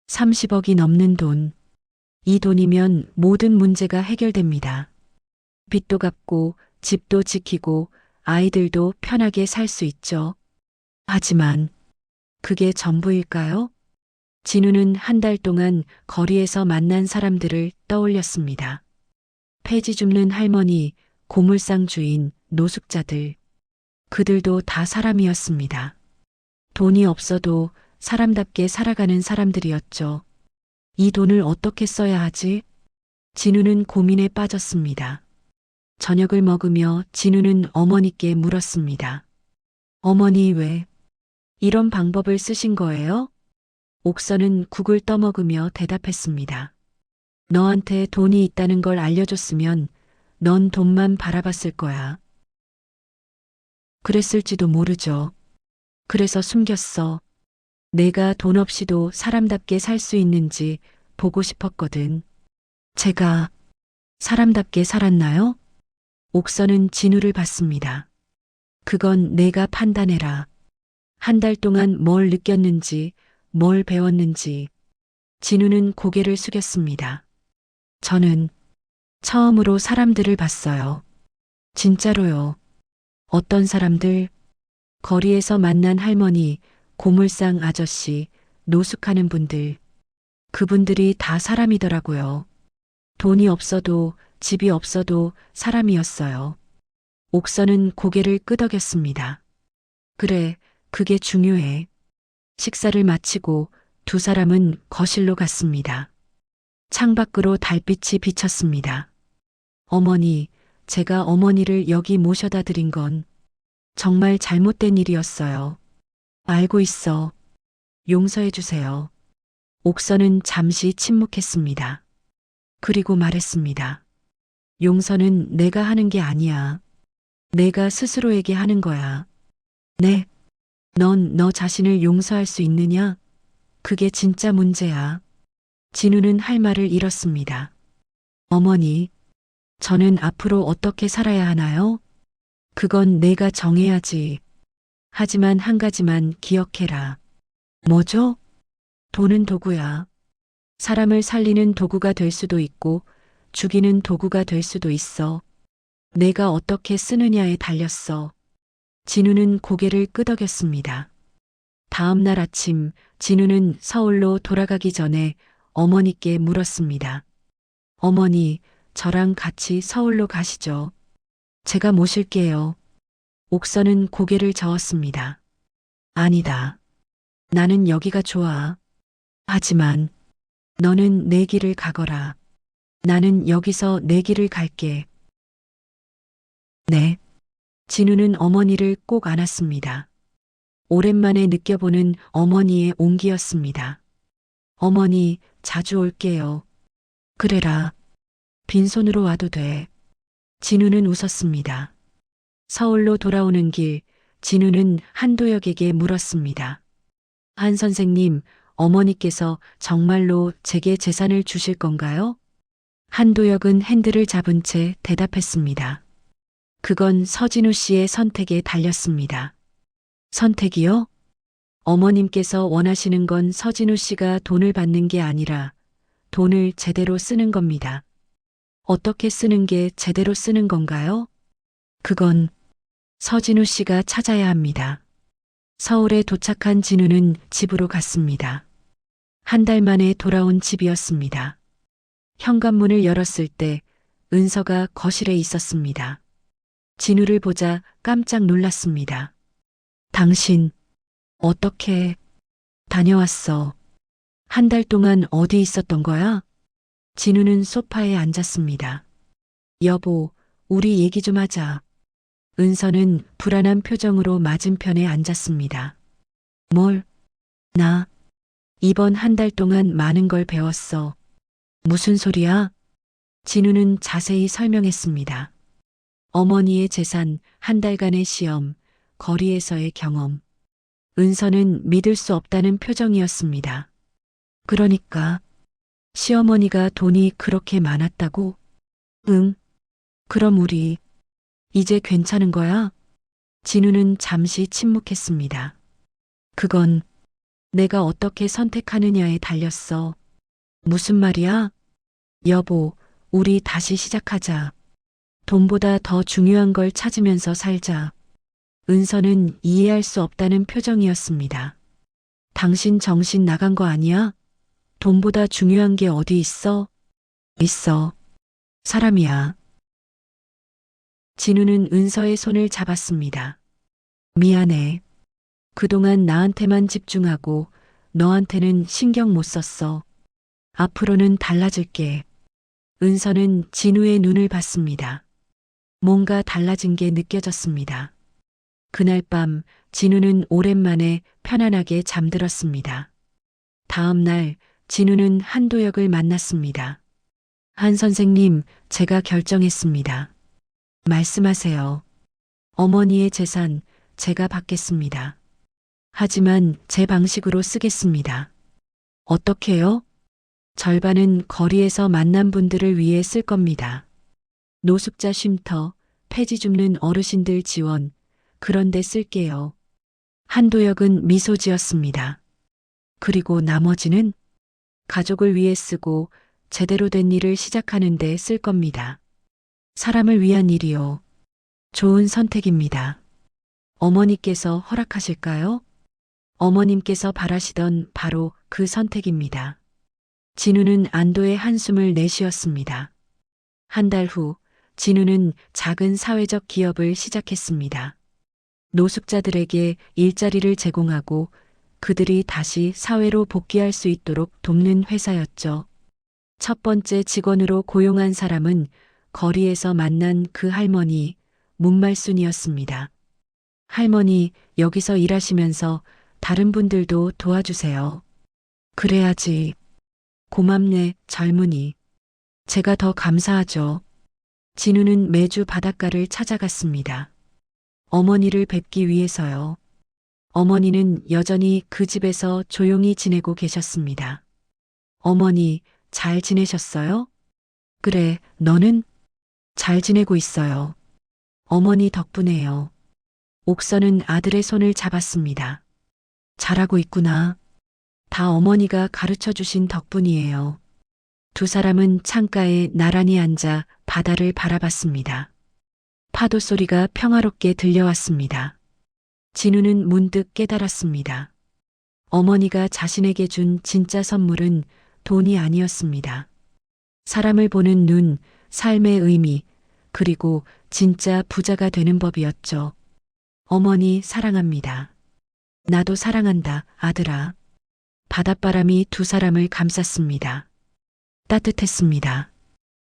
30억이 넘는 돈. 이 돈이면 모든 문제가 해결됩니다. 빚도 갚고 집도 지키고 아이들도 편하게 살 수 있죠. 하지만 그게 전부일까요? 진우는 한 달 동안 거리에서 만난 사람들을 떠올렸습니다. 폐지 줍는 할머니, 고물상 주인, 노숙자들. 그들도 다 사람이었습니다. 돈이 없어도 사람답게 살아가는 사람들이었죠. 이 돈을 어떻게 써야 하지? 진우는 고민에 빠졌습니다. 저녁을 먹으며 진우는 어머니께 물었습니다. 어머니 왜 이런 방법을 쓰신 거예요? 옥선은 국을 떠먹으며 대답했습니다. 너한테 돈이 있다는 걸 알려줬으면 넌 돈만 바라봤을 거야. 그랬을지도 모르죠. 그래서 숨겼어. 내가 돈 없이도 사람답게 살 수 있는지 보고 싶었거든. 제가 사람답게 살았나요? 옥선은 진우를 봤습니다. 그건 내가 판단해라. 한 달 동안 뭘 느꼈는지, 뭘 배웠는지. 진우는 고개를 숙였습니다. 저는 처음으로 사람들을 봤어요. 진짜로요. 어떤 사람들? 거리에서 만난 할머니, 고물상 아저씨, 노숙하는 분들. 그분들이 다 사람이더라고요. 돈이 없어도 집이 없어도 사람이었어요. 옥선은 고개를 끄덕였습니다. 그래, 그게 중요해. 식사를 마치고 두 사람은 거실로 갔습니다. 창밖으로 달빛이 비쳤습니다. 어머니, 제가 어머니를 여기 모셔다 드린 건 정말 잘못된 일이었어요. 알고 있어. 용서해 주세요. 옥선은 잠시 침묵했습니다. 그리고 말했습니다. 용서는 내가 하는 게 아니야. 내가 스스로에게 하는 거야. 네. 넌 너 자신을 용서할 수 있느냐? 그게 진짜 문제야. 진우는 할 말을 잃었습니다. 어머니, 저는 앞으로 어떻게 살아야 하나요? 그건 내가 정해야지. 하지만 한 가지만 기억해라. 뭐죠? 돈은 도구야. 사람을 살리는 도구가 될 수도 있고 죽이는 도구가 될 수도 있어. 내가 어떻게 쓰느냐에 달렸어. 진우는 고개를 끄덕였습니다. 다음 날 아침 진우는 서울로 돌아가기 전에 어머니께 물었습니다. 어머니, 저랑 같이 서울로 가시죠. 제가 모실게요. 옥선은 고개를 저었습니다. 아니다. 나는 여기가 좋아. 하지만 너는 내 길을 가거라. 나는 여기서 내 길을 갈게. 네. 진우는 어머니를 꼭 안았습니다. 오랜만에 느껴보는 어머니의 온기였습니다. 어머니, 자주 올게요. 그래라. 빈손으로 와도 돼. 진우는 웃었습니다. 서울로 돌아오는 길, 진우는 한도혁에게 물었습니다. 한 선생님, 어머니께서 정말로 제게 재산을 주실 건가요? 한도혁은 핸들을 잡은 채 대답했습니다. 그건 서진우 씨의 선택에 달렸습니다. 선택이요? 어머님께서 원하시는 건 서진우 씨가 돈을 받는 게 아니라 돈을 제대로 쓰는 겁니다. 어떻게 쓰는 게 제대로 쓰는 건가요? 그건 서진우 씨가 찾아야 합니다. 서울에 도착한 진우는 집으로 갔습니다. 한 달 만에 돌아온 집이었습니다. 현관문을 열었을 때 은서가 거실에 있었습니다. 진우를 보자 깜짝 놀랐습니다. 당신, 어떻게 다녀왔어? 한 달 동안 어디 있었던 거야? 진우는 소파에 앉았습니다. 여보, 우리 얘기 좀 하자. 은서는 불안한 표정으로 맞은편에 앉았습니다. 뭘? 나 이번 한 달 동안 많은 걸 배웠어. 무슨 소리야? 진우는 자세히 설명했습니다. 어머니의 재산, 한 달간의 시험, 거리에서의 경험. 은서는 믿을 수 없다는 표정이었습니다. 그러니까 시어머니가 돈이 그렇게 많았다고? 응. 그럼 우리 이제 괜찮은 거야? 진우는 잠시 침묵했습니다. 그건 내가 어떻게 선택하느냐에 달렸어. 무슨 말이야? 여보, 우리 다시 시작하자. 돈보다 더 중요한 걸 찾으면서 살자. 은서는 이해할 수 없다는 표정이었습니다. 당신 정신 나간 거 아니야? 돈보다 중요한 게 어디 있어? 있어. 사람이야. 진우는 은서의 손을 잡았습니다. 미안해. 그동안 나한테만 집중하고 너한테는 신경 못 썼어. 앞으로는 달라질게. 은서는 진우의 눈을 봤습니다. 뭔가 달라진 게 느껴졌습니다. 그날 밤 진우는 오랜만에 편안하게 잠들었습니다. 다음 날 진우는 한도혁을 만났습니다. 한 선생님, 제가 결정했습니다. 말씀하세요. 어머니의 재산 제가 받겠습니다. 하지만 제 방식으로 쓰겠습니다. 어떻게요? 절반은 거리에서 만난 분들을 위해 쓸 겁니다. 노숙자 쉼터, 폐지 줍는 어르신들 지원, 그런 데 쓸게요. 한도혁은 미소 지었습니다. 그리고 나머지는 가족을 위해 쓰고 제대로 된 일을 시작하는 데 쓸 겁니다. 사람을 위한 일이요. 좋은 선택입니다. 어머니께서 허락하실까요? 어머님께서 바라시던 바로 그 선택입니다. 진우는 안도의 한숨을 내쉬었습니다. 한 달 후 진우는 작은 사회적 기업을 시작했습니다. 노숙자들에게 일자리를 제공하고 그들이 다시 사회로 복귀할 수 있도록 돕는 회사였죠. 첫 번째 직원으로 고용한 사람은 거리에서 만난 그 할머니, 문말순이었습니다. 할머니, 여기서 일하시면서 다른 분들도 도와주세요. 그래야지. 고맙네, 젊은이. 제가 더 감사하죠. 진우는 매주 바닷가를 찾아갔습니다. 어머니를 뵙기 위해서요. 어머니는 여전히 그 집에서 조용히 지내고 계셨습니다. 어머니, 잘 지내셨어요? 그래, 너는? 잘 지내고 있어요. 어머니 덕분에요. 옥선은 아들의 손을 잡았습니다. 잘하고 있구나. 다 어머니가 가르쳐 주신 덕분이에요. 두 사람은 창가에 나란히 앉아 바다를 바라봤습니다. 파도 소리가 평화롭게 들려왔습니다. 진우는 문득 깨달았습니다. 어머니가 자신에게 준 진짜 선물은 돈이 아니었습니다. 사람을 보는 눈, 삶의 의미, 그리고 진짜 부자가 되는 법이었죠. 어머니 사랑합니다. 나도 사랑한다, 아들아. 바닷바람이 두 사람을 감쌌습니다. 따뜻했습니다.